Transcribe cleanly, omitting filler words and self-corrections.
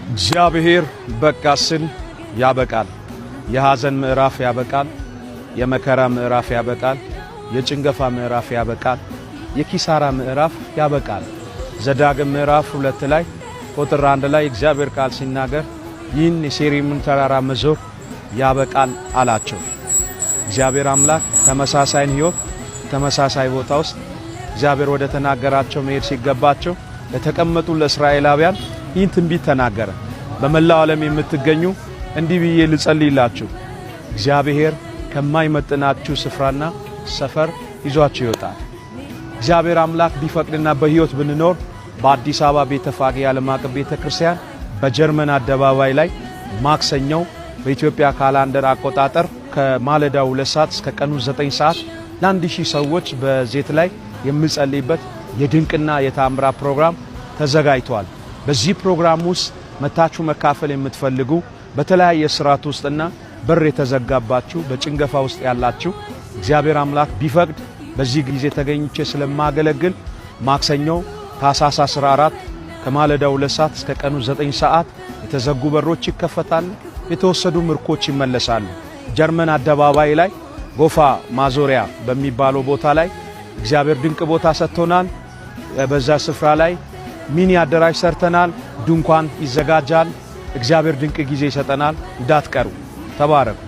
እግዚአብሔር በቃ ሲል ያበቃል። የሐዘን ምዕራፍ ያበቃል። የመከራ ምዕራፍ ያበቃል። የጭንገፋ ምዕራፍ ያበቃል። የኪሳራ ምዕራፍ ያበቃል። ዘዳግም ምዕራፍ 2 ላይ ቁጥር 1 ላይ እግዚአብሔር ቃል ሲናገር ይህን የሴሪምን ተራራ መዞር ያበቃል አላቸው። እግዚአብሔር አምላክ ተመሳሳይን ሕይወት ተመሳሳይ ቦታ ውስጥ እግዚአብሔር ወደ ተናገራቸው መሄድ ሲገባቸው ለተቀመጡ ለእስራኤላውያን ይህን ትንቢት ተናገረ። በመላው ዓለም የምትገኙ እንዲህ ብዬ ልጸልይላችሁ፣ እግዚአብሔር ከማይመጥናችሁ ስፍራና ሰፈር ይዟችሁ ይወጣል። እግዚአብሔር አምላክ ቢፈቅድና በሕይወት ብንኖር በአዲስ አበባ ቤተፋጌ ዓለም አቀፍ ቤተክርስቲያን በጀርመን አደባባይ ላይ ማክሰኞው በኢትዮጵያ ካላንደር አቆጣጠር ከማለዳው 2 ሰዓት እስከ ቀኑ 9 ሰዓት ለ1000 ሰዎች በዜት ላይ የምጸልይበት የድንቅና የተአምራት ፕሮግራም ተዘጋጅቷል። በዚህ ፕሮግራም ውስጥ መታችሁ መካፈል የምትፈልጉ በተለያየ ስርዓት ውስጥና በር የተዘጋባችሁ በጭንገፋ ውስጥ ያላችሁ እግዚአብሔር አምላክ ቢፈቅድ በዚህ ጊዜ ተገኝቼ ስለማገለግል ማክሰኞ ታኅሳስ 14 ከማለዳው 2 ሰዓት እስከ ቀኑ 9 ሰዓት የተዘጉ በሮች ይከፈታሉ፣ የተወሰዱ ምርኮች ይመለሳሉ። ጀርመን አደባባይ ላይ ጎፋ ማዞሪያ በሚባለው ቦታ ላይ እግዚአብሔር ድንቅ ቦታ ሰጥቶናል። በዛ ስፍራ ላይ ሚኒ አዳራሽ ሰርተናል። ድንኳን ይዘጋጃል። እግዚአብሔር ድንቅ ጊዜ ይሰጠናል። እንዳትቀሩ። ተባረኩ።